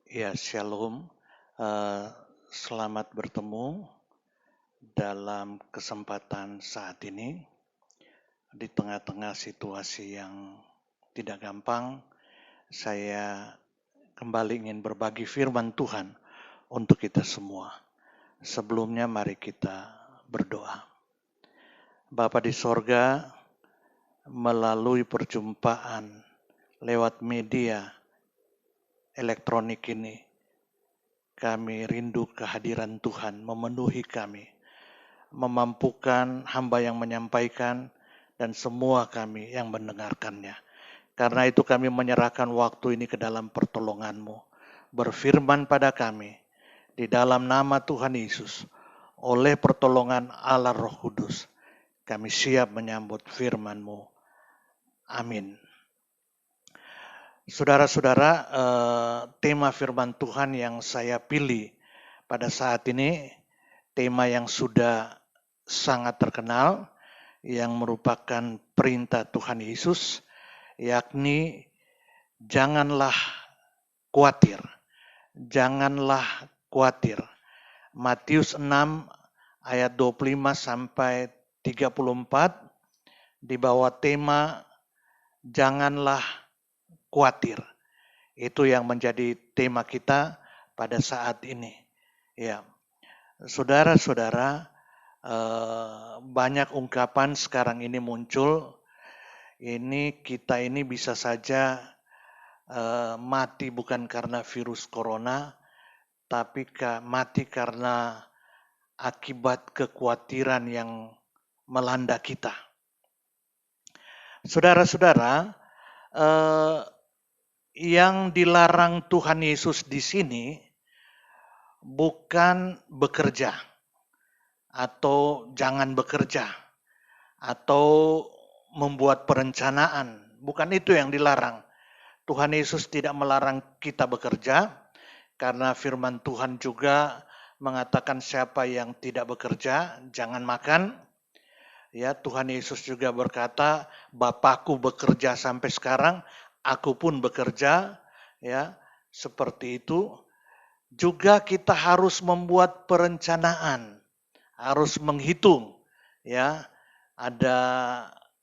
Ya, Shalom. Eh, Selamat bertemu dalam kesempatan saat ini di tengah-tengah situasi yang tidak gampang. Saya kembali ingin berbagi firman Tuhan untuk kita semua. Sebelumnya mari kita berdoa. Bapa di sorga, melalui perjumpaan lewat media elektronik ini, kami rindu kehadiran Tuhan memenuhi kami, memampukan hamba yang menyampaikan dan semua kami yang mendengarkannya. Karena itu kami menyerahkan waktu ini ke dalam pertolongan-Mu. Berfirman pada kami di dalam nama Tuhan Yesus, oleh pertolongan Allah Roh Kudus, kami siap menyambut firman-Mu. Amin. Saudara-saudara, tema firman Tuhan yang saya pilih pada saat ini, tema yang sudah sangat terkenal, yang merupakan perintah Tuhan Yesus, yakni janganlah khawatir. Janganlah khawatir. Matius 6 ayat 25 sampai 34 di bawah tema janganlah khawatir. Itu yang menjadi tema kita pada saat ini. Ya, saudara-saudara, banyak ungkapan sekarang ini muncul. Kita ini bisa saja mati bukan karena virus corona, tapi mati karena akibat kekhawatiran yang melanda kita. Saudara-saudara, yang dilarang Tuhan Yesus di sini bukan bekerja atau jangan bekerja atau membuat perencanaan. Bukan itu yang dilarang. Tuhan Yesus tidak melarang kita bekerja, karena firman Tuhan juga mengatakan siapa yang tidak bekerja, jangan makan. Ya, Tuhan Yesus juga berkata, Bapakku bekerja sampai sekarang, aku pun bekerja. Ya, seperti itu. Juga kita harus membuat perencanaan, harus menghitung. Ya, ada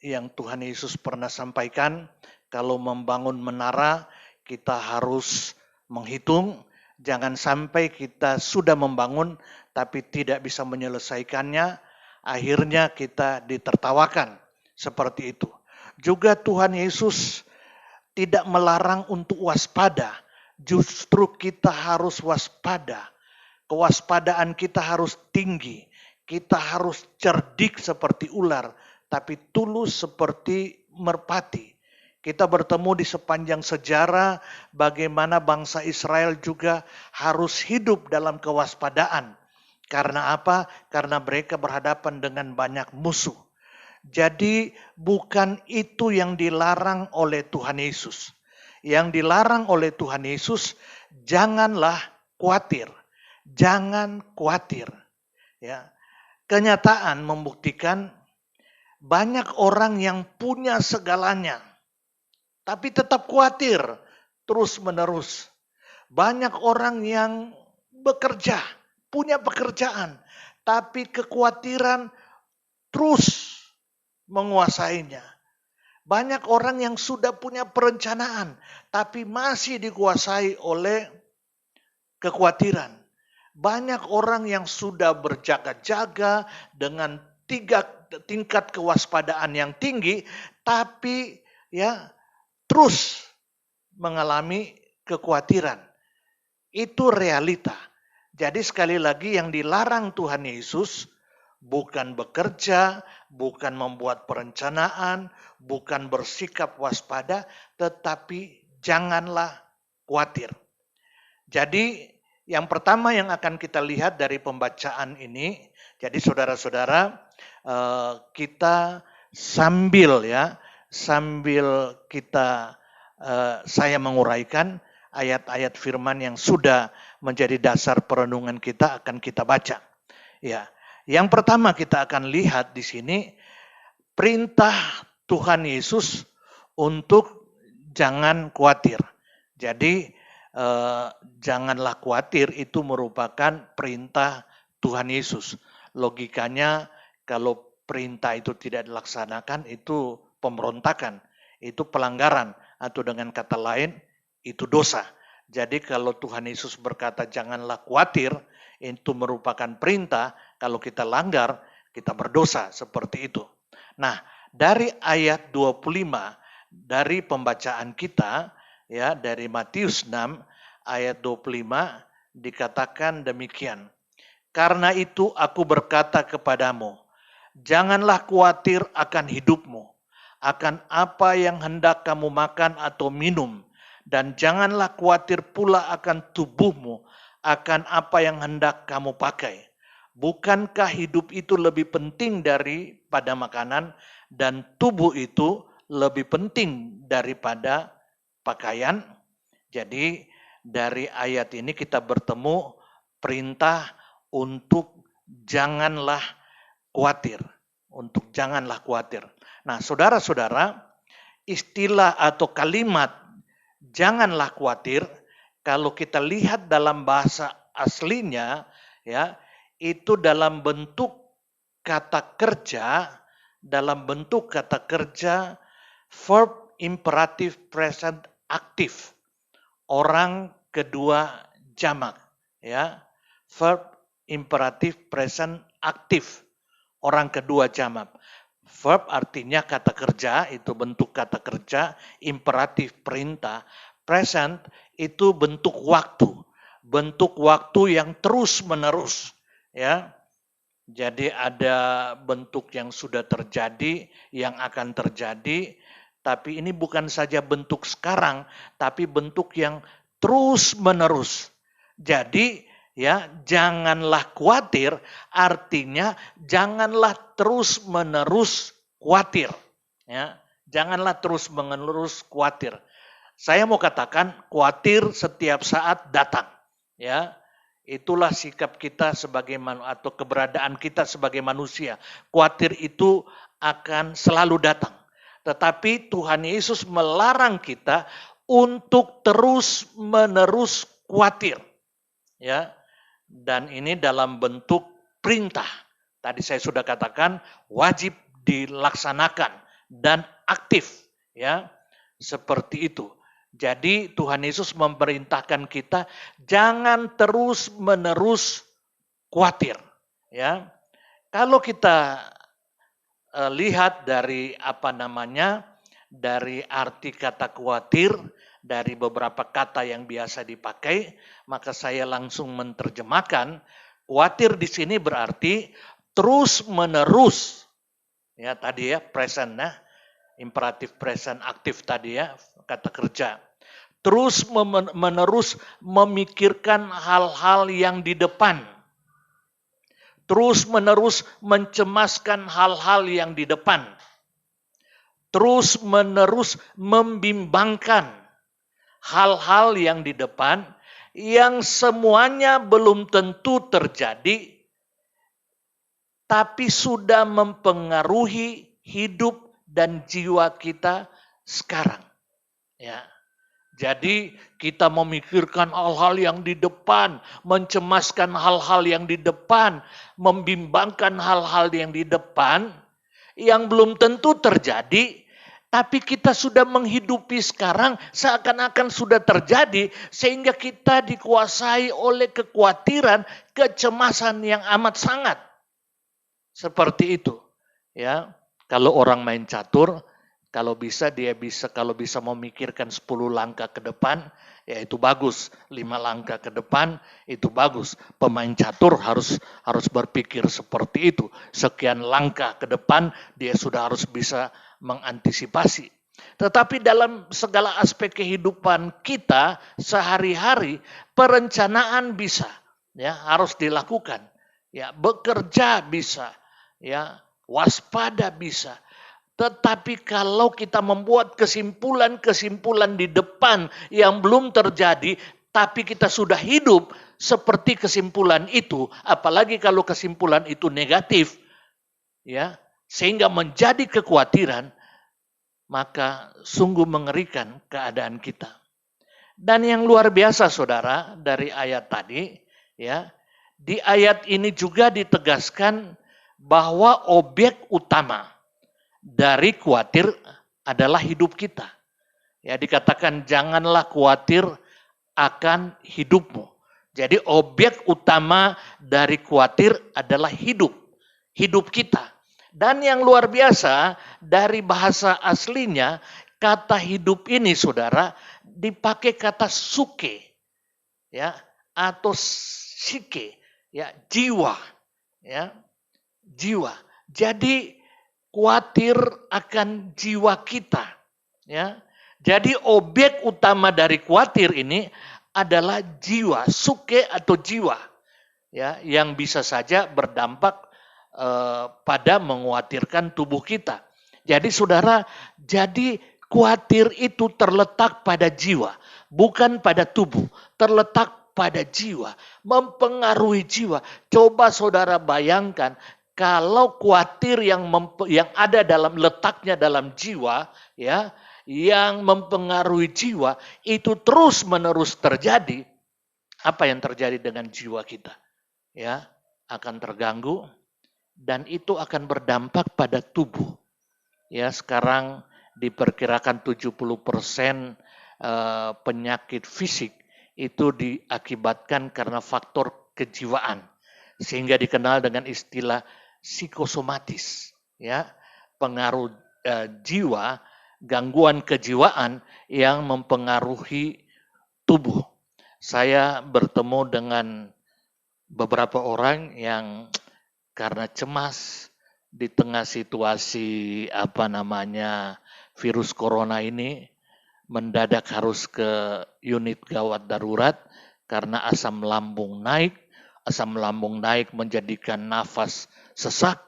yang Tuhan Yesus pernah sampaikan, kalau membangun menara kita harus menghitung, jangan sampai kita sudah membangun tapi tidak bisa menyelesaikannya, akhirnya kita ditertawakan, seperti itu. Juga Tuhan Yesus tidak melarang untuk waspada, justru kita harus waspada. Kewaspadaan kita harus tinggi, kita harus cerdik seperti ular, tapi tulus seperti merpati. Kita bertemu di sepanjang sejarah bagaimana bangsa Israel juga harus hidup dalam kewaspadaan. Karena apa? Karena mereka berhadapan dengan banyak musuh. Jadi bukan itu yang dilarang oleh Tuhan Yesus. Yang dilarang oleh Tuhan Yesus, janganlah khawatir. Jangan khawatir. Ya. Kenyataan membuktikan banyak orang yang punya segalanya, tapi tetap khawatir terus-menerus. Banyak orang yang bekerja, punya pekerjaan, tapi kekhawatiran terus menguasainya. Banyak orang yang sudah punya perencanaan, tapi masih dikuasai oleh kekhawatiran. Banyak orang yang sudah berjaga-jaga dengan tingkat kewaspadaan yang tinggi, tapi ya terus mengalami kekhawatiran. Itu realita. Jadi sekali lagi yang dilarang Tuhan Yesus bukan bekerja, bukan membuat perencanaan, bukan bersikap waspada, tetapi janganlah khawatir. Jadi yang pertama yang akan kita lihat dari pembacaan ini, jadi saudara-saudara, kita sambil saya menguraikan ayat-ayat firman yang sudah menjadi dasar perenungan kita akan kita baca. Ya, yang pertama kita akan lihat di sini perintah Tuhan Yesus untuk jangan khawatir. Jadi eh, janganlah khawatir itu merupakan perintah Tuhan Yesus. Logikanya kalau perintah itu tidak dilaksanakan itu pemberontakan, itu pelanggaran, atau dengan kata lain itu dosa. Jadi kalau Tuhan Yesus berkata janganlah khawatir, itu merupakan perintah, kalau kita langgar kita berdosa, seperti itu. Nah, dari ayat 25 dari pembacaan kita ya, dari Matius 6 ayat 25 dikatakan demikian. Karena itu aku berkata kepadamu, janganlah khawatir akan hidupmu, akan apa yang hendak kamu makan atau minum, dan janganlah khawatir pula akan tubuhmu, akan apa yang hendak kamu pakai. Bukankah hidup itu lebih penting daripada makanan, dan tubuh itu lebih penting daripada pakaian? Jadi dari ayat ini kita bertemu perintah untuk janganlah khawatir. Untuk janganlah khawatir. Nah, saudara-saudara, istilah atau kalimat janganlah khawatir, kalau kita lihat dalam bahasa aslinya, ya, itu dalam bentuk kata kerja, verb imperatif present aktif, orang kedua jamak, ya, verb imperatif present aktif, orang kedua jamak. Verb artinya kata kerja, itu bentuk kata kerja, imperatif perintah, present itu bentuk waktu yang terus menerus, ya. Jadi ada bentuk yang sudah terjadi, yang akan terjadi, tapi ini bukan saja bentuk sekarang, tapi bentuk yang terus menerus. Jadi ya, janganlah khawatir, artinya janganlah terus menerus khawatir, ya. Janganlah terus menerus khawatir. Saya mau katakan khawatir setiap saat datang, ya. Itulah sikap kita sebagai atau keberadaan kita sebagai manusia. Khawatir itu akan selalu datang. Tetapi Tuhan Yesus melarang kita untuk terus menerus khawatir, ya. Dan ini dalam bentuk perintah. Tadi saya sudah katakan wajib dilaksanakan dan aktif, ya. Seperti itu. Jadi Tuhan Yesus memerintahkan kita jangan terus menerus khawatir, ya. Kalau kita lihat dari dari arti kata khawatir, dari beberapa kata yang biasa dipakai, maka saya langsung menerjemahkan khawatir di sini berarti terus menerus, ya, tadi ya present, ya, imperatif present aktif tadi, ya, kata kerja. Terus menerus memikirkan hal-hal yang di depan. Terus menerus mencemaskan hal-hal yang di depan. Terus menerus membimbangkan hal-hal yang di depan yang semuanya belum tentu terjadi, tapi sudah mempengaruhi hidup dan jiwa kita sekarang, ya. Jadi kita memikirkan hal-hal yang di depan, mencemaskan hal-hal yang di depan, membimbangkan hal-hal yang di depan, yang belum tentu terjadi, tapi kita sudah menghidupi sekarang seakan-akan sudah terjadi, sehingga kita dikuasai oleh kekhawatiran, kecemasan yang amat sangat. Seperti itu, ya. Kalau orang main catur, kalau bisa memikirkan 10 langkah ke depan, ya itu bagus. 5 langkah ke depan, itu bagus. Pemain catur harus berpikir seperti itu. Sekian langkah ke depan, dia sudah harus bisa mengantisipasi. Tetapi dalam segala aspek kehidupan kita sehari-hari, perencanaan bisa, ya, harus dilakukan. Ya, bekerja bisa, ya, waspada bisa. Tetapi kalau kita membuat kesimpulan-kesimpulan di depan yang belum terjadi, tapi kita sudah hidup seperti kesimpulan itu, apalagi kalau kesimpulan itu negatif, ya, sehingga menjadi kekhawatiran, maka sungguh mengerikan keadaan kita. Dan yang luar biasa saudara dari ayat tadi, ya, di ayat ini juga ditegaskan bahwa objek utama dari khawatir adalah hidup kita. Ya, dikatakan janganlah khawatir akan hidupmu. Jadi objek utama dari khawatir adalah hidup kita. Dan yang luar biasa dari bahasa aslinya, kata hidup ini saudara dipakai kata suke, ya, atau sike, ya, jiwa, ya, jiwa. Jadi khawatir akan jiwa kita, ya. Jadi objek utama dari khawatir ini adalah jiwa, suke atau jiwa, ya, yang bisa saja berdampak pada mengkhawatirkan tubuh kita. Jadi saudara, jadi khawatir itu terletak pada jiwa, bukan pada tubuh, terletak pada jiwa, mempengaruhi jiwa. Coba saudara bayangkan kalau khawatir yang ada dalam letaknya dalam jiwa, ya, yang mempengaruhi jiwa itu terus-menerus terjadi, apa yang terjadi dengan jiwa kita? Ya, akan terganggu dan itu akan berdampak pada tubuh. Ya, sekarang diperkirakan 70% penyakit fisik itu diakibatkan karena faktor kejiwaan, sehingga dikenal dengan istilah psikosomatis, ya, pengaruh jiwa, gangguan kejiwaan yang mempengaruhi tubuh. Saya bertemu dengan beberapa orang yang karena cemas di tengah situasi virus corona ini, mendadak harus ke unit gawat darurat karena asam lambung naik. Asam lambung naik menjadikan nafas sesak,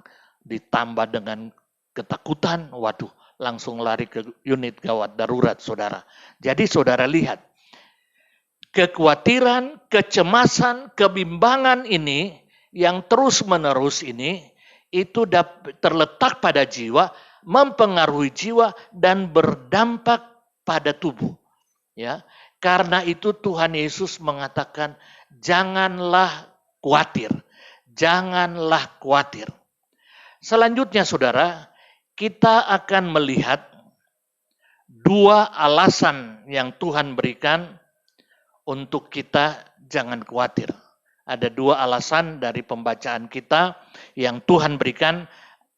ditambah dengan ketakutan, waduh, langsung lari ke unit gawat darurat, saudara. Jadi saudara lihat, kekhawatiran, kecemasan, kebimbangan ini yang terus-menerus ini itu terletak pada jiwa, mempengaruhi jiwa dan berdampak pada tubuh. Ya, karena itu Tuhan Yesus mengatakan janganlah khawatir. Janganlah khawatir. Selanjutnya saudara, kita akan melihat dua alasan yang Tuhan berikan untuk kita jangan khawatir. Ada dua alasan dari pembacaan kita yang Tuhan berikan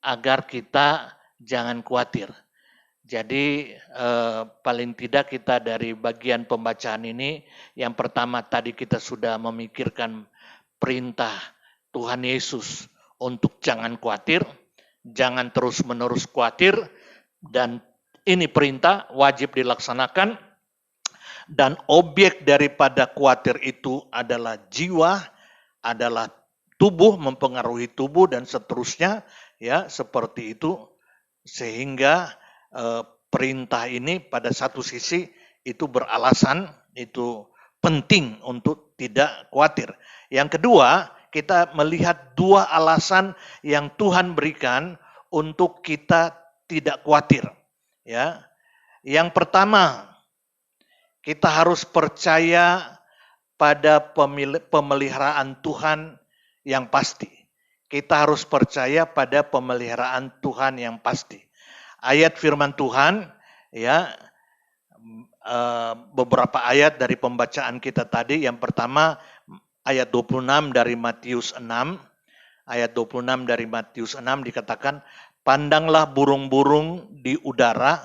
agar kita jangan khawatir. Jadi paling tidak kita dari bagian pembacaan ini, yang pertama tadi kita sudah memikirkan perintah Tuhan Yesus untuk jangan khawatir, jangan terus-menerus khawatir, dan ini perintah wajib dilaksanakan, dan objek daripada khawatir itu adalah jiwa, adalah tubuh, mempengaruhi tubuh dan seterusnya, ya, seperti itu, sehingga perintah ini pada satu sisi itu beralasan, itu penting untuk tidak khawatir. Yang kedua, kita melihat dua alasan yang Tuhan berikan untuk kita tidak khawatir. Ya, yang pertama, kita harus percaya pada pemeliharaan Tuhan yang pasti. Kita harus percaya pada pemeliharaan Tuhan yang pasti. Ayat firman Tuhan, ya, beberapa ayat dari pembacaan kita tadi. Yang pertama ayat 26 dari Matius 6. Ayat 26 dari Matius 6 dikatakan, pandanglah burung-burung di udara,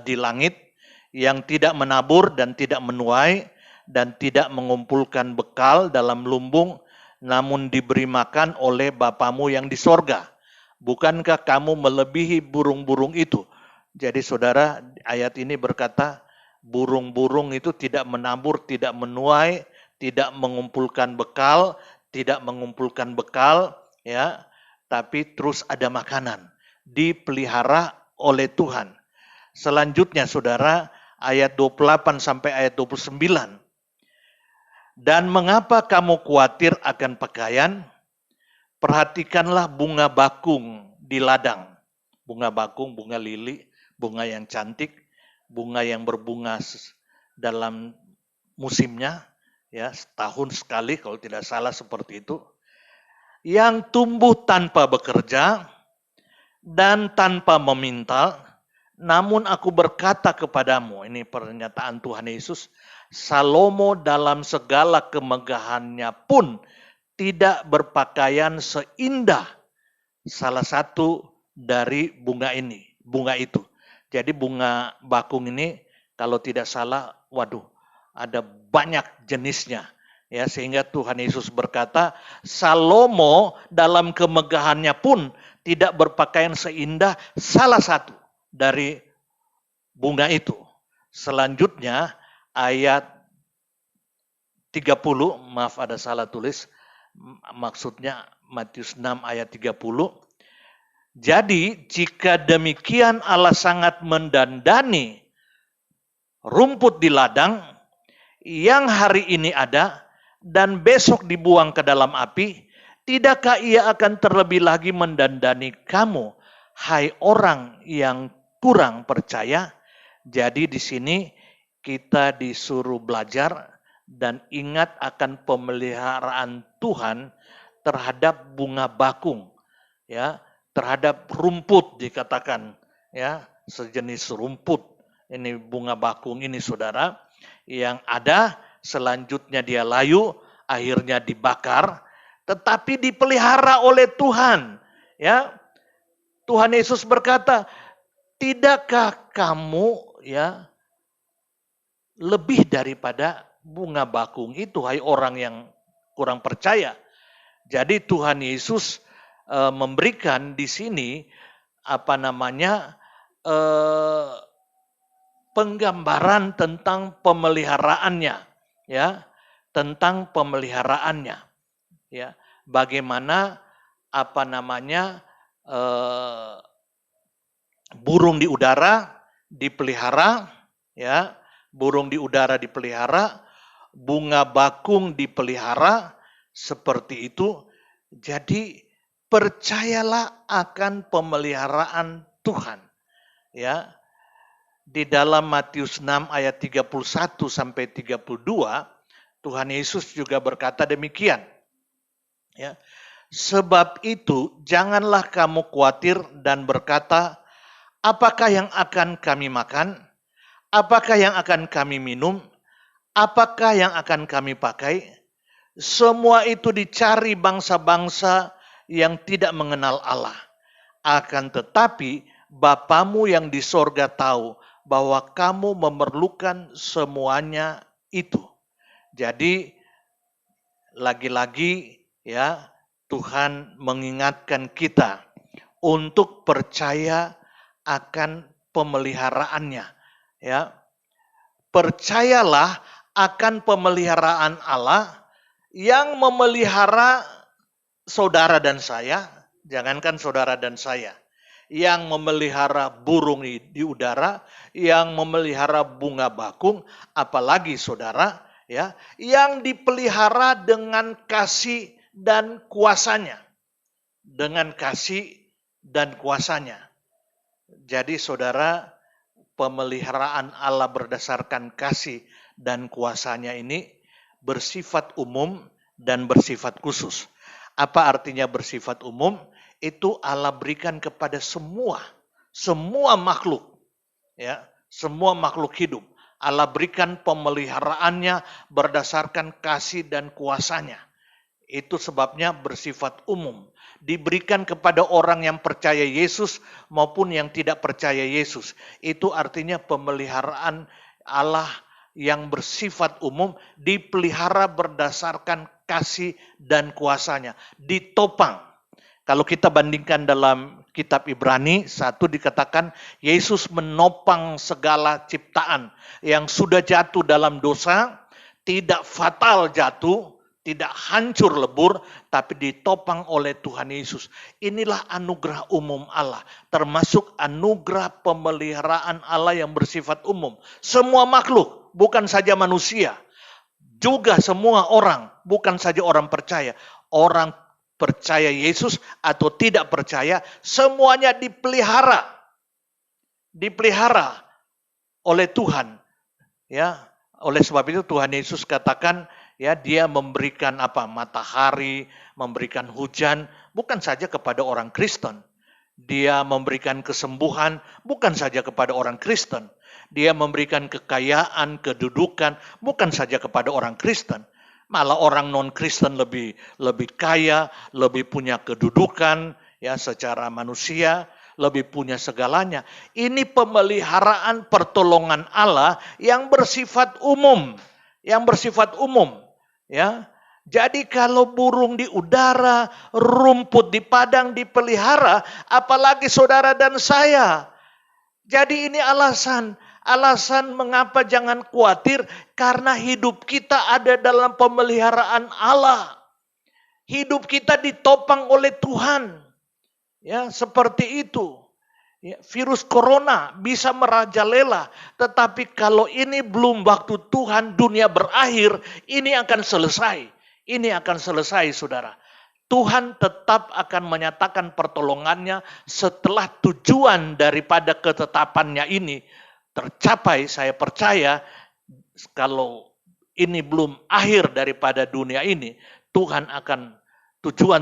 di langit, yang tidak menabur dan tidak menuai dan tidak mengumpulkan bekal dalam lumbung, namun diberi makan oleh Bapamu yang di sorga. Bukankah kamu melebihi burung-burung itu? Jadi saudara, ayat ini berkata, burung-burung itu tidak menabur, tidak menuai, tidak mengumpulkan bekal, ya, tapi terus ada makanan, dipelihara oleh Tuhan. Selanjutnya saudara, ayat 28 sampai ayat 29. Dan mengapa kamu khawatir akan pakaian? Perhatikanlah bunga bakung di ladang. Bunga bakung, bunga lili, bunga yang cantik, bunga yang berbunga dalam musimnya, ya setahun sekali kalau tidak salah seperti itu, yang tumbuh tanpa bekerja dan tanpa meminta, namun aku berkata kepadamu, ini pernyataan Tuhan Yesus, Salomo dalam segala kemegahannya pun tidak berpakaian seindah salah satu dari bunga itu. Jadi bunga bakung ini kalau tidak salah, ada banyak jenisnya. Ya, sehingga Tuhan Yesus berkata, Salomo dalam kemegahannya pun tidak berpakaian seindah salah satu dari bunga itu. Selanjutnya ayat 30, maaf ada salah tulis, maksudnya Matius 6 ayat 30. Jadi jika demikian Allah sangat mendandani rumput di ladang yang hari ini ada dan besok dibuang ke dalam api, tidakkah ia akan terlebih lagi mendandani kamu, hai orang yang kurang percaya? Jadi di sini kita disuruh belajar dan ingat akan pemeliharaan Tuhan terhadap bunga bakung, ya, terhadap rumput dikatakan, ya, sejenis rumput. Ini bunga bakung ini, saudara, yang ada selanjutnya dia layu, akhirnya dibakar, tetapi dipelihara oleh Tuhan. Ya, Tuhan Yesus berkata, tidakkah kamu, ya, lebih daripada bunga bakung itu, hai orang yang kurang percaya? Jadi Tuhan Yesus memberikan di sini penggambaran tentang pemeliharaannya, ya, tentang pemeliharaannya, ya, bagaimana burung di udara dipelihara, ya, burung di udara dipelihara, bunga bakung dipelihara, seperti itu. Jadi percayalah akan pemeliharaan Tuhan, ya. Di dalam Matius 6 ayat 31 sampai 32, Tuhan Yesus juga berkata demikian. Ya. Sebab itu janganlah kamu khawatir dan berkata, apakah yang akan kami makan? Apakah yang akan kami minum? Apakah yang akan kami pakai? Semua itu dicari bangsa-bangsa yang tidak mengenal Allah. Akan tetapi Bapamu yang di sorga tahu bahwa kamu memerlukan semuanya itu. Jadi lagi-lagi, ya, Tuhan mengingatkan kita untuk percaya akan pemeliharaannya, ya. Percayalah akan pemeliharaan Allah yang memelihara saudara dan saya, jangankan saudara dan saya, yang memelihara burung di udara, yang memelihara bunga bakung, apalagi saudara, ya, yang dipelihara dengan kasih dan kuasanya. Dengan kasih dan kuasanya. Jadi saudara, pemeliharaan Allah berdasarkan kasih dan kuasanya ini bersifat umum dan bersifat khusus. Apa artinya bersifat umum? Itu Allah berikan kepada semua makhluk, ya, semua makhluk hidup. Allah berikan pemeliharaannya berdasarkan kasih dan kuasanya. Itu sebabnya bersifat umum. Diberikan kepada orang yang percaya Yesus maupun yang tidak percaya Yesus. Itu artinya pemeliharaan Allah yang bersifat umum dipelihara berdasarkan kasih dan kuasanya. Ditopang. Kalau kita bandingkan dalam kitab Ibrani 1 dikatakan Yesus menopang segala ciptaan yang sudah jatuh dalam dosa, tidak fatal jatuh, tidak hancur lebur, tapi ditopang oleh Tuhan Yesus. Inilah anugerah umum Allah, termasuk anugerah pemeliharaan Allah yang bersifat umum. Semua makhluk, bukan saja manusia, juga semua orang, bukan saja orang percaya, orang percaya Yesus atau tidak percaya, semuanya dipelihara oleh Tuhan, ya, Oleh sebab itu Tuhan Yesus katakan, ya, dia memberikan apa? Matahari, memberikan hujan bukan saja kepada orang Kristen. Dia memberikan kesembuhan bukan saja kepada orang Kristen. Dia memberikan kekayaan, kedudukan bukan saja kepada orang Kristen. Malah orang non-Kristen lebih kaya, lebih punya kedudukan ya secara manusia, lebih punya segalanya. Ini pemeliharaan pertolongan Allah yang bersifat umum, ya. Jadi kalau burung di udara, rumput di padang dipelihara, apalagi saudara dan saya. Jadi ini alasan mengapa jangan khawatir, karena hidup kita ada dalam pemeliharaan Allah. Hidup kita ditopang oleh Tuhan. Ya, seperti itu. Ya, virus corona bisa merajalela, tetapi kalau ini belum waktu Tuhan, dunia berakhir, ini akan selesai. Ini akan selesai, saudara. Tuhan tetap akan menyatakan pertolongannya setelah tujuan daripada ketetapannya ini tercapai. Saya percaya kalau ini belum akhir daripada dunia ini, tujuan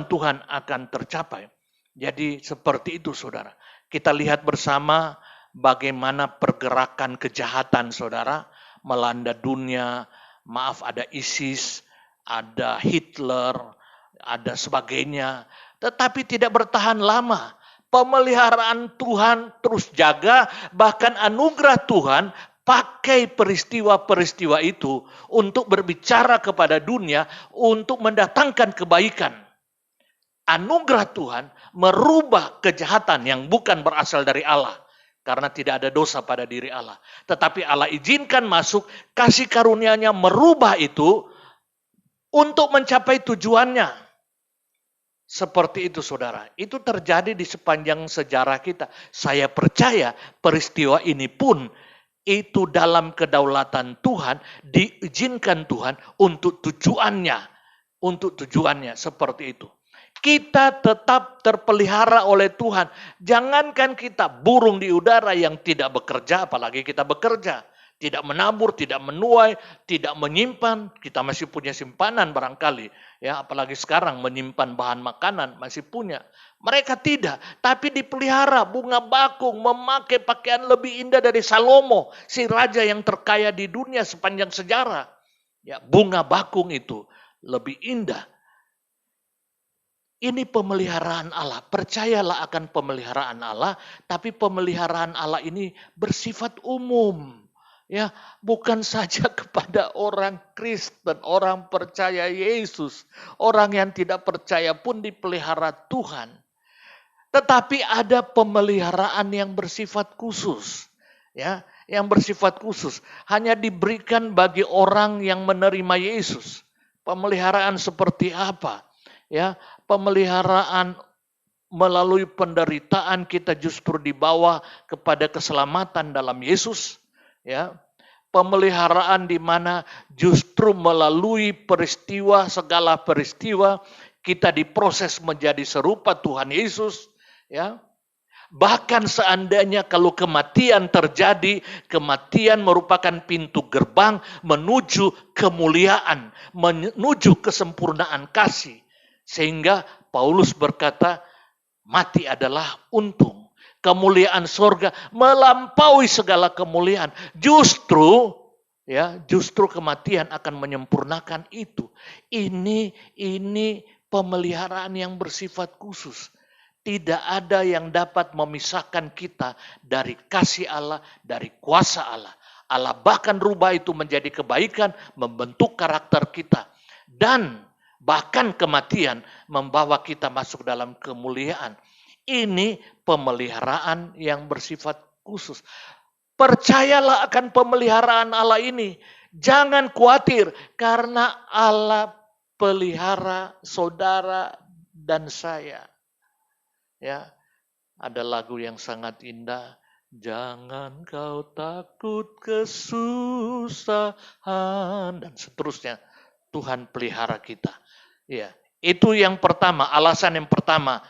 Tuhan akan tercapai. Jadi seperti itu, saudara. Kita lihat bersama bagaimana pergerakan kejahatan, saudara, melanda dunia. Maaf, ada ISIS, ada Hitler, ada sebagainya. Tetapi tidak bertahan lama. Pemeliharaan Tuhan terus jaga, bahkan anugerah Tuhan pakai peristiwa-peristiwa itu untuk berbicara kepada dunia, untuk mendatangkan kebaikan. Anugerah Tuhan merubah kejahatan yang bukan berasal dari Allah. Karena tidak ada dosa pada diri Allah. Tetapi Allah izinkan masuk, kasih karunia-Nya merubah itu untuk mencapai tujuannya. Seperti itu, saudara. Itu terjadi di sepanjang sejarah kita. Saya percaya peristiwa ini pun itu dalam kedaulatan Tuhan, diizinkan Tuhan untuk tujuannya. Untuk tujuannya, seperti itu. Kita tetap terpelihara oleh Tuhan. Jangankan kita burung di udara yang tidak bekerja, apalagi kita bekerja. Tidak menabur, tidak menuai, tidak menyimpan. Kita masih punya simpanan barangkali. Ya, apalagi sekarang menyimpan bahan makanan masih punya. Mereka tidak, tapi dipelihara. Bunga bakung memakai pakaian lebih indah dari Salomo, si raja yang terkaya di dunia sepanjang sejarah. Ya, bunga bakung itu lebih indah. Ini pemeliharaan Allah. Percayalah akan pemeliharaan Allah, tapi pemeliharaan Allah ini bersifat umum. Ya, bukan saja kepada orang Kristen, orang percaya Yesus, orang yang tidak percaya pun dipelihara Tuhan. Tetapi ada pemeliharaan yang bersifat khusus, ya, yang bersifat khusus hanya diberikan bagi orang yang menerima Yesus. Pemeliharaan seperti apa? Ya, pemeliharaan melalui penderitaan kita justru dibawa kepada keselamatan dalam Yesus. Ya, pemeliharaan di mana justru melalui segala peristiwa kita diproses menjadi serupa Tuhan Yesus. Ya, bahkan seandainya kalau kematian terjadi, kematian merupakan pintu gerbang menuju kemuliaan, menuju kesempurnaan kasih. Sehingga Paulus berkata, mati adalah untung. Kemuliaan sorga melampaui segala kemuliaan. Justru kematian akan menyempurnakan itu. Ini pemeliharaan yang bersifat khusus. Tidak ada yang dapat memisahkan kita dari kasih Allah, dari kuasa Allah. Allah bahkan rubah itu menjadi kebaikan, membentuk karakter kita. Dan bahkan kematian membawa kita masuk dalam kemuliaan. Ini pemeliharaan yang bersifat khusus. Percayalah akan pemeliharaan Allah ini. Jangan khawatir karena Allah pelihara saudara dan saya. Ya, ada lagu yang sangat indah. Jangan kau takut kesusahan dan seterusnya. Tuhan pelihara kita. Ya, itu yang pertama, alasan yang pertama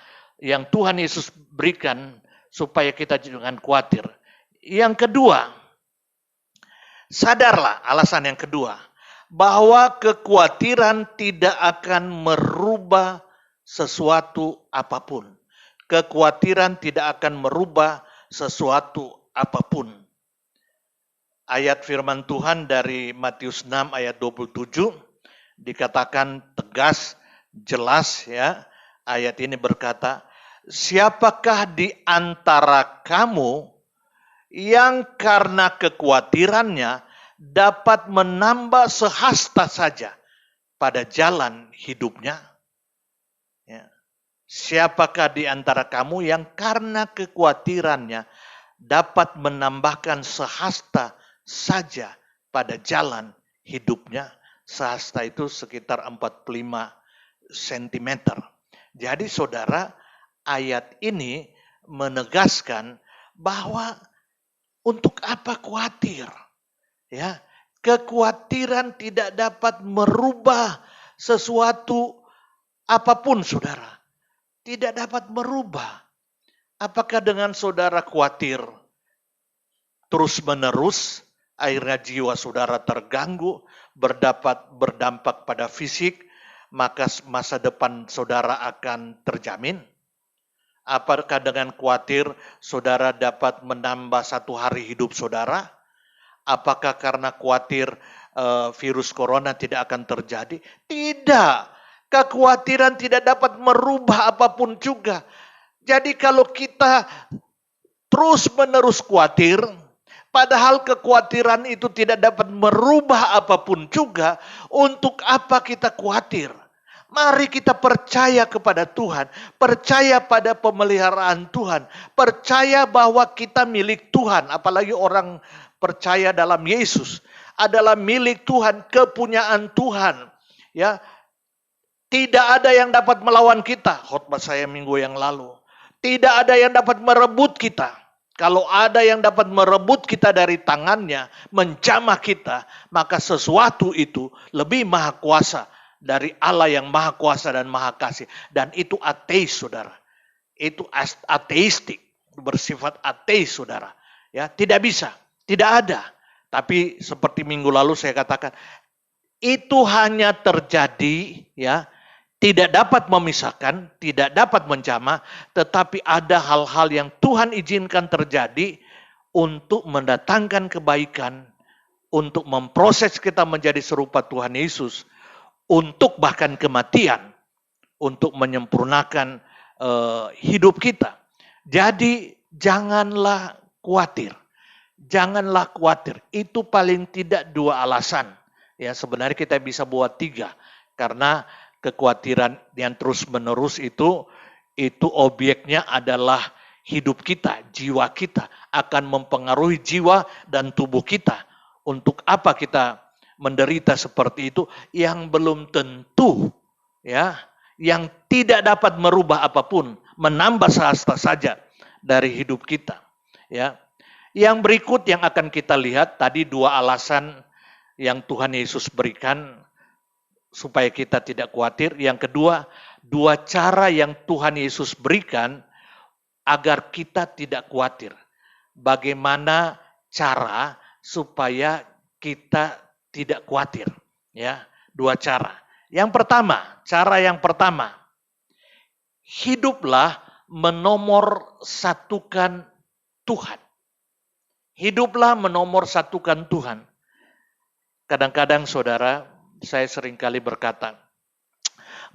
yang Tuhan Yesus berikan supaya kita jangan khawatir. Yang kedua, Sadarlah, alasan yang kedua, bahwa kekhawatiran tidak akan merubah sesuatu apapun. Kekhawatiran tidak akan merubah sesuatu apapun. Ayat firman Tuhan dari Matius 6 ayat 27 dikatakan tegas, jelas ya. Ayat ini berkata, siapakah di antara kamu yang karena kekhawatirannya dapat menambah sehasta saja pada jalan hidupnya? Ya. Siapakah di antara kamu yang karena kekhawatirannya dapat menambahkan sehasta saja pada jalan hidupnya? Sehasta itu sekitar 45 cm. Jadi saudara, ayat ini menegaskan bahwa untuk apa khawatir? Ya, kekhawatiran tidak dapat merubah sesuatu apapun, saudara. Tidak dapat merubah. Apakah dengan saudara khawatir terus-menerus, akhirnya jiwa saudara terganggu, berdampak pada fisik, maka masa depan saudara akan terjamin? Apakah dengan khawatir saudara dapat menambah satu hari hidup saudara? Apakah karena khawatir virus corona tidak akan terjadi? Tidak. Kekhawatiran tidak dapat merubah apapun juga. Jadi kalau kita terus-menerus khawatir, padahal kekhawatiran itu tidak dapat merubah apapun juga, untuk apa kita khawatir? Mari kita percaya kepada Tuhan, percaya pada pemeliharaan Tuhan, percaya bahwa kita milik Tuhan, apalagi orang percaya dalam Yesus adalah milik Tuhan, kepunyaan Tuhan. Ya, tidak ada yang dapat melawan kita. Khotbah saya minggu yang lalu. Tidak ada yang dapat merebut kita. Kalau ada yang dapat merebut kita dari tangannya, menjamah kita, maka sesuatu itu lebih maha kuasa dari Allah yang maha kuasa dan maha kasih. Dan itu ateis, saudara. Itu ateistik, bersifat ateis, saudara. Ya, tidak bisa, tidak ada. Tapi seperti minggu lalu saya katakan, itu hanya terjadi, ya, tidak dapat memisahkan, tidak dapat menjamah, tetapi ada hal-hal yang Tuhan izinkan terjadi untuk mendatangkan kebaikan, untuk memproses kita menjadi serupa Tuhan Yesus, untuk bahkan kematian, untuk menyempurnakan hidup kita. Jadi janganlah khawatir. Janganlah khawatir. Itu paling tidak 2 alasan. Ya, sebenarnya kita bisa buat 3. Karena kekhawatiran yang terus-menerus itu objeknya adalah hidup kita, jiwa kita, akan mempengaruhi jiwa dan tubuh kita. Untuk apa kita menderita seperti itu yang belum tentu, ya, yang tidak dapat merubah apapun, menambah sehasta saja dari hidup kita, ya. Yang berikut yang akan kita lihat tadi 2 alasan yang Tuhan Yesus berikan supaya kita tidak khawatir. Yang kedua, 2 cara yang Tuhan Yesus berikan agar kita tidak khawatir. Bagaimana cara supaya kita tidak khawatir? Ya, 2 cara. Yang pertama, cara yang pertama, hiduplah menomorsatukan Tuhan. Hiduplah menomorsatukan Tuhan. Kadang-kadang saudara, saya seringkali berkata,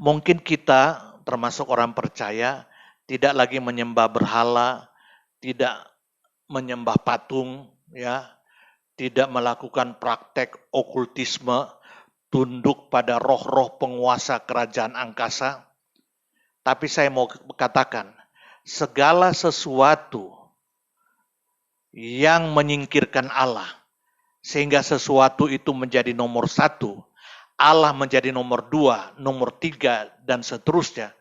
mungkin kita termasuk orang percaya tidak lagi menyembah berhala, tidak menyembah patung, ya, tidak melakukan praktek okultisme, tunduk pada roh-roh penguasa kerajaan angkasa. Tapi saya mau katakan, segala sesuatu yang menyingkirkan Allah, sehingga sesuatu itu menjadi nomor 1, Allah menjadi nomor 2, nomor 3, dan seterusnya,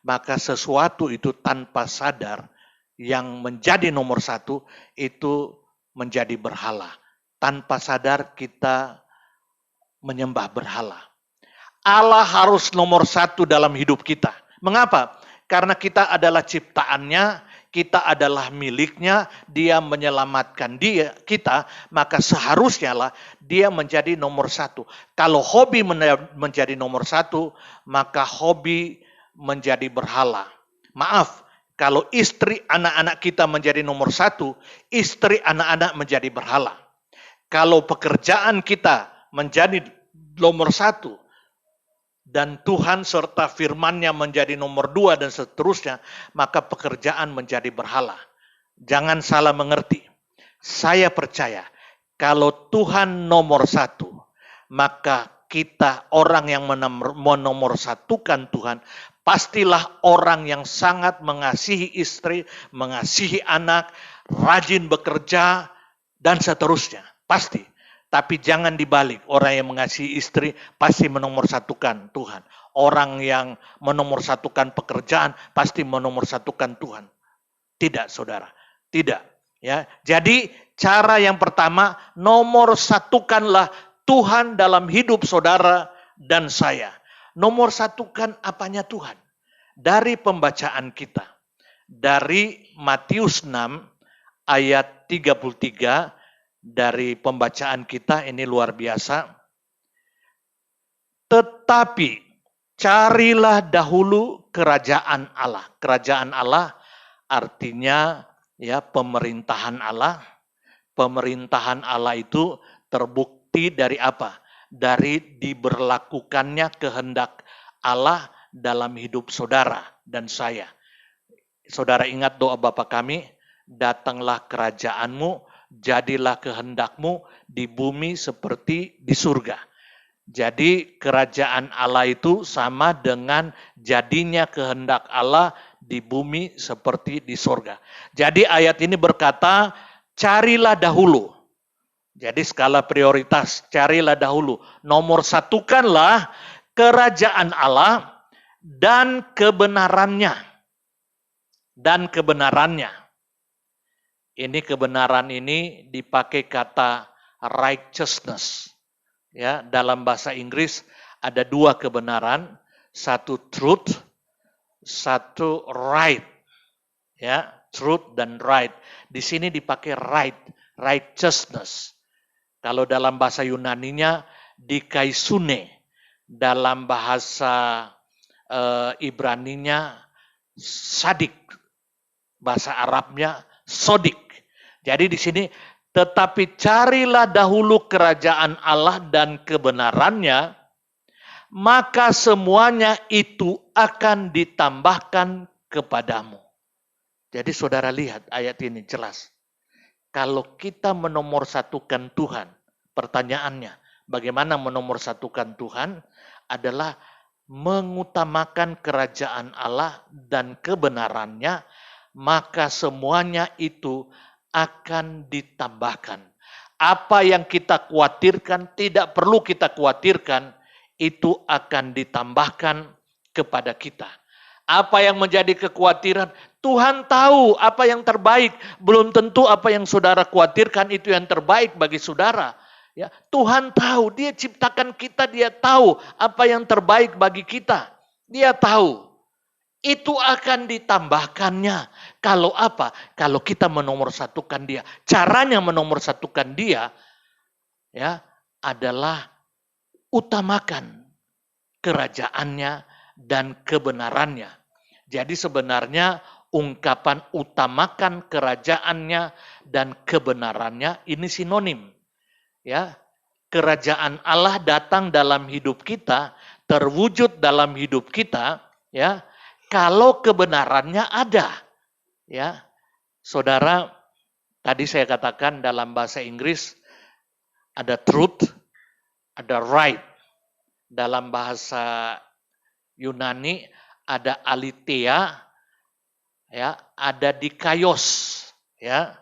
maka sesuatu itu tanpa sadar yang menjadi nomor 1 itu menjadi berhala. Tanpa sadar kita menyembah berhala. Allah harus nomor 1 dalam hidup kita. Mengapa? Karena kita adalah ciptaannya, kita adalah miliknya, dia menyelamatkan kita, maka seharusnya lah dia menjadi nomor satu. Kalau hobi menjadi nomor satu, maka hobi menjadi berhala. Maaf, kalau istri anak-anak kita menjadi nomor satu, istri anak-anak menjadi berhala. Kalau pekerjaan kita menjadi nomor satu, dan Tuhan serta firman-Nya menjadi nomor dua dan seterusnya, maka pekerjaan menjadi berhala. Jangan salah mengerti. Saya percaya, kalau Tuhan nomor satu, maka kita orang yang menomorsatukan Tuhan, pastilah orang yang sangat mengasihi istri, mengasihi anak, rajin bekerja, dan seterusnya. Pasti. Tapi jangan dibalik, orang yang mengasihi istri pasti menomorsatukan Tuhan. Orang yang menomorsatukan pekerjaan pasti menomorsatukan Tuhan. Tidak, saudara. Tidak. Ya. Jadi cara yang pertama, nomor satukanlah Tuhan dalam hidup saudara dan saya. Nomor satukan apanya Tuhan? Dari pembacaan kita. Dari Matius 6 ayat 33, dari pembacaan kita ini luar biasa. Tetapi carilah dahulu kerajaan Allah. Kerajaan Allah artinya ya pemerintahan Allah. Pemerintahan Allah itu terbukti dari apa? Dari diberlakukannya kehendak Allah dalam hidup saudara dan saya. Saudara ingat doa Bapa kami, datanglah kerajaanmu, jadilah kehendakmu di bumi seperti di surga. Jadi kerajaan Allah itu sama dengan jadinya kehendak Allah di bumi seperti di surga. Jadi ayat ini berkata, carilah dahulu. Jadi skala prioritas, carilah dahulu. Nomor satukanlah kerajaan Allah dan kebenarannya. Dan kebenarannya. Ini kebenaran ini dipakai kata righteousness. Ya, dalam bahasa Inggris ada dua kebenaran, satu truth, satu right. Ya, truth dan right. Di sini dipakai right, righteousness. Kalau dalam bahasa Yunaninya dikaisune, dalam bahasa Ibraninya sadik, bahasa Arabnya sodik. Jadi di sini, tetapi carilah dahulu kerajaan Allah dan kebenarannya, maka semuanya itu akan ditambahkan kepadamu. Jadi saudara lihat ayat ini jelas. Kalau kita menomorsatukan Tuhan, pertanyaannya, bagaimana menomorsatukan Tuhan? Adalah mengutamakan kerajaan Allah dan kebenarannya, maka semuanya itu akan ditambahkan. Apa yang kita khawatirkan, tidak perlu kita khawatirkan, itu akan ditambahkan kepada kita. Apa yang menjadi kekhawatiran, Tuhan tahu apa yang terbaik. Belum tentu apa yang saudara khawatirkan itu yang terbaik bagi saudara. Ya, Tuhan tahu, Dia ciptakan kita, Dia tahu apa yang terbaik bagi kita. Dia tahu. Itu akan ditambahkannya. Kalau apa? Kalau kita menomorsatukan Dia. Caranya menomorsatukan Dia ya adalah utamakan kerajaannya dan kebenarannya. Jadi sebenarnya ungkapan utamakan kerajaannya dan kebenarannya ini sinonim. Ya, kerajaan Allah datang dalam hidup kita, terwujud dalam hidup kita, ya. Kalau kebenarannya ada, ya, saudara, tadi saya katakan dalam bahasa Inggris ada truth, ada right. Dalam bahasa Yunani ada aletheia, ya, ada dikaios, ya.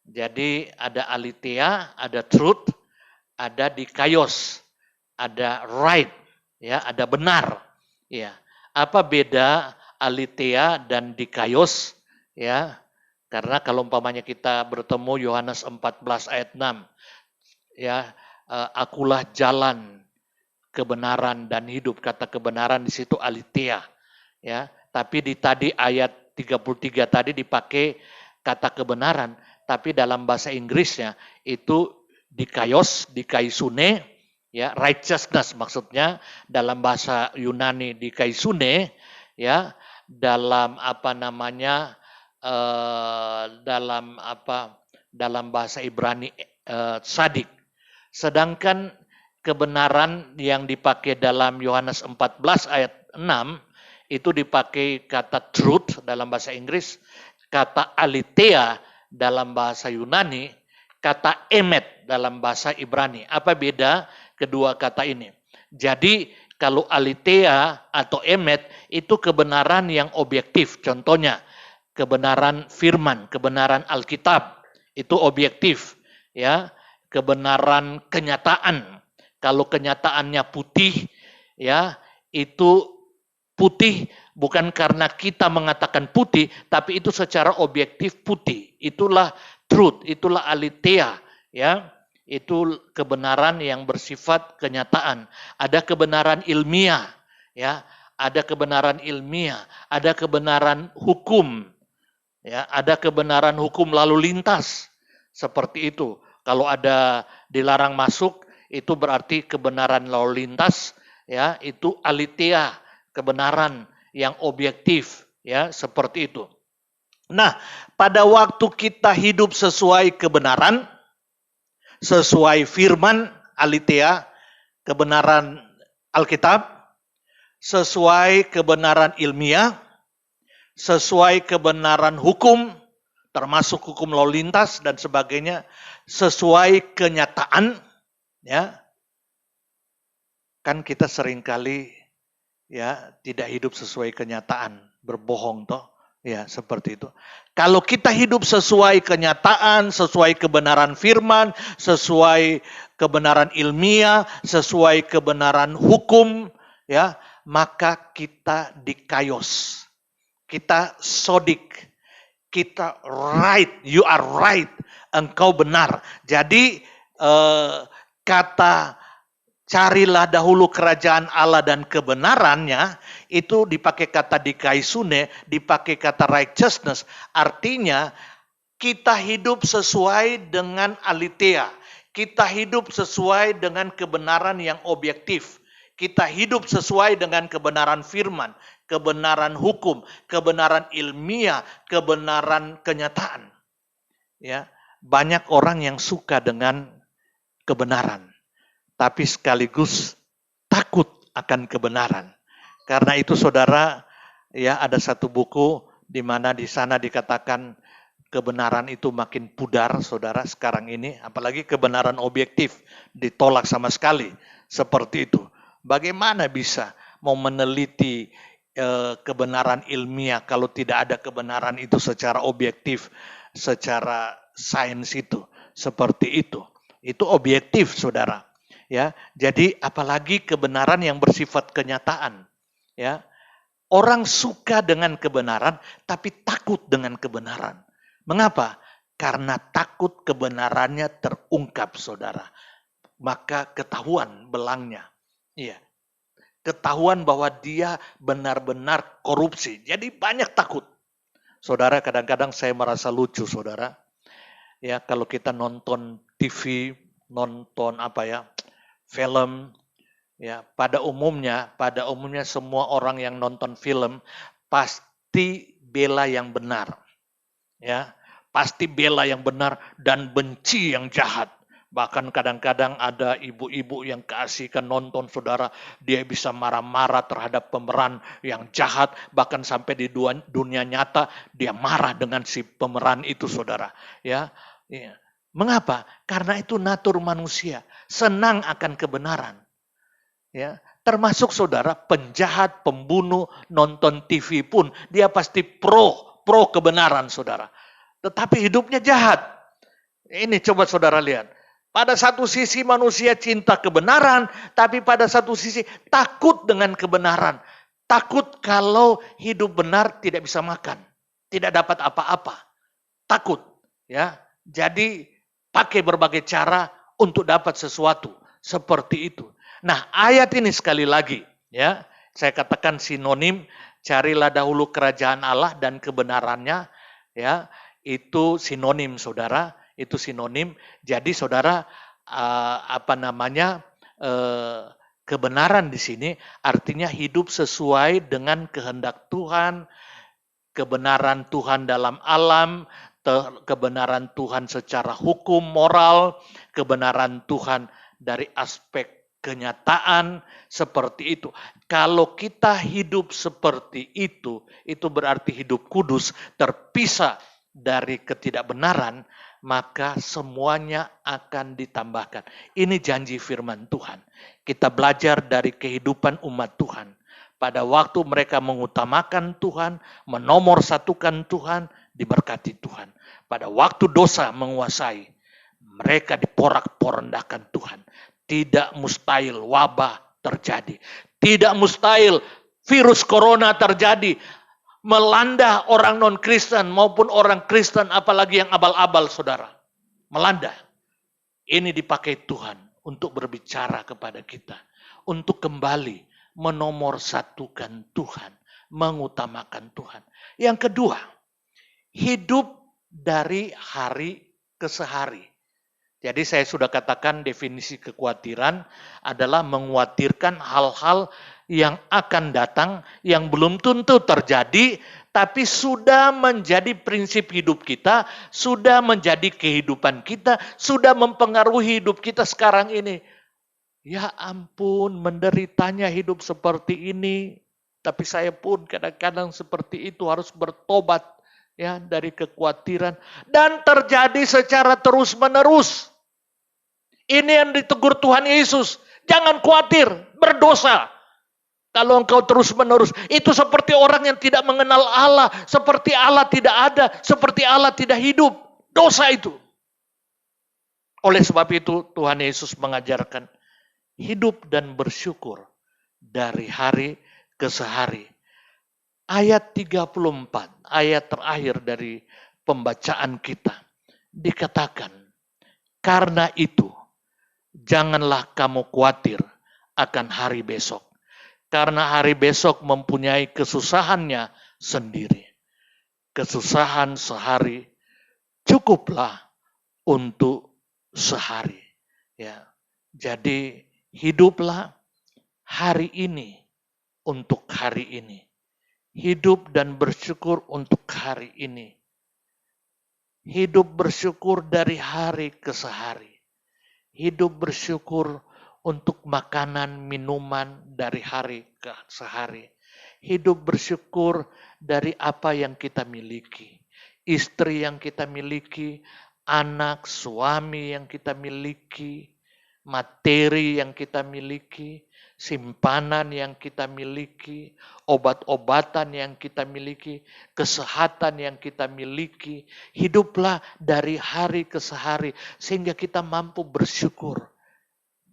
Jadi ada aletheia, ada truth, ada dikaios, ada right, ya, ada benar, ya. Apa beda aletheia dan dikaios, ya? Karena kalau umpamanya kita bertemu Yohanes 14 ayat 6, ya, akulah jalan, kebenaran dan hidup. Kata kebenaran di situ aletheia, ya. Tapi di tadi ayat 33 tadi dipakai kata kebenaran, tapi dalam bahasa Inggrisnya itu dikaisune, ya, righteousness maksudnya, dalam bahasa Yunani dikaisune, ya, dalam dalam bahasa Ibrani sadik. Sedangkan kebenaran yang dipakai dalam Yohanes 14 ayat 6 itu dipakai kata truth dalam bahasa Inggris, kata aletheia dalam bahasa Yunani, kata emet dalam bahasa Ibrani. Apa beda kedua kata ini? Jadi kalau aletheia atau emet itu kebenaran yang objektif. Contohnya kebenaran firman, kebenaran Alkitab itu objektif, ya. Kebenaran kenyataan. Kalau kenyataannya putih, ya, itu putih bukan karena kita mengatakan putih, tapi itu secara objektif putih. Itulah truth, itulah aletheia, ya. Itu kebenaran yang bersifat kenyataan. Ada kebenaran ilmiah, ya. Ada kebenaran ilmiah, ada kebenaran hukum, ya. Ada kebenaran hukum lalu lintas, seperti itu. Kalau ada dilarang masuk, itu berarti kebenaran lalu lintas, ya, itu aletheia, kebenaran yang objektif, ya, seperti itu. Nah, pada waktu kita hidup sesuai kebenaran, sesuai firman aletheia, kebenaran Alkitab, sesuai kebenaran ilmiah, sesuai kebenaran hukum, termasuk hukum lalu lintas dan sebagainya, sesuai kenyataan, ya. Kan kita seringkali, ya, tidak hidup sesuai kenyataan, berbohong toh, ya, seperti itu. Kalau kita hidup sesuai kenyataan, sesuai kebenaran firman, sesuai kebenaran ilmiah, sesuai kebenaran hukum, ya, maka kita dikayos. Kita sodik. Kita right, you are right, engkau benar. Jadi kata carilah dahulu kerajaan Allah dan kebenarannya, itu dipakai kata dikaisune, dipakai kata righteousness, artinya kita hidup sesuai dengan aletheia, kita hidup sesuai dengan kebenaran yang objektif, kita hidup sesuai dengan kebenaran firman, kebenaran hukum, kebenaran ilmiah, kebenaran kenyataan. Ya, banyak orang yang suka dengan kebenaran, tapi sekaligus takut akan kebenaran. Karena itu saudara, ya, ada satu buku di mana di sana dikatakan kebenaran itu makin pudar, saudara, sekarang ini, apalagi kebenaran objektif ditolak sama sekali, seperti itu. Bagaimana bisa mau meneliti kebenaran ilmiah kalau tidak ada kebenaran itu secara objektif, secara sains itu, seperti itu. Itu objektif, saudara. Ya, jadi apalagi kebenaran yang bersifat kenyataan. Ya, orang suka dengan kebenaran, tapi takut dengan kebenaran. Mengapa? Karena takut kebenarannya terungkap, saudara. Maka ketahuan belangnya. Iya. Ketahuan bahwa dia benar-benar korupsi. Jadi banyak takut. Saudara, kadang-kadang saya merasa lucu, saudara. Ya, kalau kita nonton TV, nonton film, ya, pada umumnya semua orang yang nonton film pasti bela yang benar. Ya, pasti bela yang benar dan benci yang jahat. Bahkan kadang-kadang ada ibu-ibu yang keasikan nonton, saudara, dia bisa marah-marah terhadap pemeran yang jahat, bahkan sampai di dunia nyata dia marah dengan si pemeran itu, saudara. Ya, ya. Mengapa? Karena itu natur manusia, senang akan kebenaran. Ya, termasuk saudara penjahat, pembunuh, nonton TV pun dia pasti pro kebenaran, saudara. Tetapi hidupnya jahat. Ini coba saudara lihat. Pada satu sisi manusia cinta kebenaran, tapi pada satu sisi takut dengan kebenaran. Takut kalau hidup benar tidak bisa makan, tidak dapat apa-apa. Takut, ya. Jadi pakai berbagai cara untuk dapat sesuatu seperti itu. Nah, ayat ini sekali lagi, ya, saya katakan sinonim Carilah dahulu kerajaan Allah dan kebenarannya, ya, itu sinonim, saudara, itu sinonim. Jadi saudara, kebenaran di sini artinya hidup sesuai dengan kehendak Tuhan, kebenaran Tuhan dalam alam, kebenaran Tuhan secara hukum, moral, kebenaran Tuhan dari aspek kenyataan, seperti itu. Kalau kita hidup seperti itu berarti hidup kudus, terpisah dari ketidakbenaran, maka semuanya akan ditambahkan. Ini janji firman Tuhan. Kita belajar dari kehidupan umat Tuhan. Pada waktu mereka mengutamakan Tuhan, menomorsatukan Tuhan, diberkati Tuhan. Pada waktu dosa menguasai, mereka diporak-porandahkan Tuhan. Tidak mustahil wabah terjadi. Tidak mustahil virus corona terjadi. Melanda orang non-Kristen maupun orang Kristen, apalagi yang abal-abal, saudara. Melanda. Ini dipakai Tuhan untuk berbicara kepada kita. Untuk kembali menomorsatukan Tuhan. Mengutamakan Tuhan. Yang kedua, hidup dari hari ke sehari. Jadi saya sudah katakan definisi kekhawatiran adalah mengkhawatirkan hal-hal yang akan datang, yang belum tentu terjadi, tapi sudah menjadi prinsip hidup kita, sudah menjadi kehidupan kita, sudah mempengaruhi hidup kita sekarang ini. Ya ampun, menderitanya hidup seperti ini, tapi saya pun kadang-kadang seperti itu harus bertobat, ya, dari kekhawatiran, dan terjadi secara terus-menerus. Ini yang ditegur Tuhan Yesus. Jangan khawatir, berdosa. Kalau engkau terus-menerus, itu seperti orang yang tidak mengenal Allah, seperti Allah tidak ada, seperti Allah tidak hidup. Dosa itu. Oleh sebab itu Tuhan Yesus mengajarkan hidup dan bersyukur dari hari ke sehari. Ayat 34, ayat terakhir dari pembacaan kita, dikatakan, karena itu, janganlah kamu khawatir akan hari besok. Karena hari besok mempunyai kesusahannya sendiri. Kesusahan sehari cukuplah untuk sehari. Ya. Jadi hiduplah hari ini untuk hari ini. Hidup dan bersyukur untuk hari ini. Hidup bersyukur dari hari ke sehari. Hidup bersyukur untuk makanan, minuman dari hari ke sehari. Hidup bersyukur dari apa yang kita miliki. Istri yang kita miliki, anak, suami yang kita miliki, materi yang kita miliki, simpanan yang kita miliki, obat-obatan yang kita miliki, kesehatan yang kita miliki. Hiduplah dari hari ke sehari sehingga kita mampu bersyukur.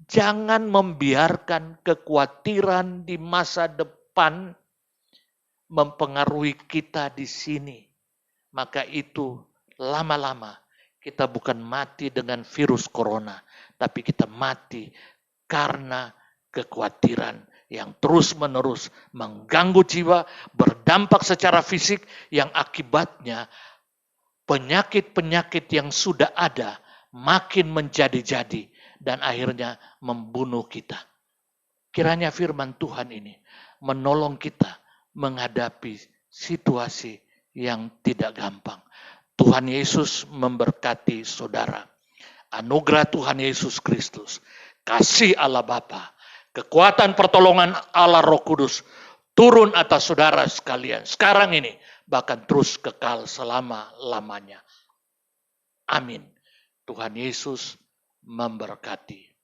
Jangan membiarkan kekhawatiran di masa depan mempengaruhi kita di sini. Maka itu lama-lama kita bukan mati dengan virus corona, tapi kita mati karena kekhawatiran yang terus-menerus mengganggu jiwa, berdampak secara fisik yang akibatnya penyakit-penyakit yang sudah ada makin menjadi-jadi dan akhirnya membunuh kita. Kiranya firman Tuhan ini menolong kita menghadapi situasi yang tidak gampang. Tuhan Yesus memberkati saudara. Anugerah Tuhan Yesus Kristus, kasih Allah Bapa, kekuatan pertolongan Allah Roh Kudus turun atas saudara sekalian sekarang ini, bahkan terus kekal selama-lamanya. Amin. Tuhan Yesus memberkati.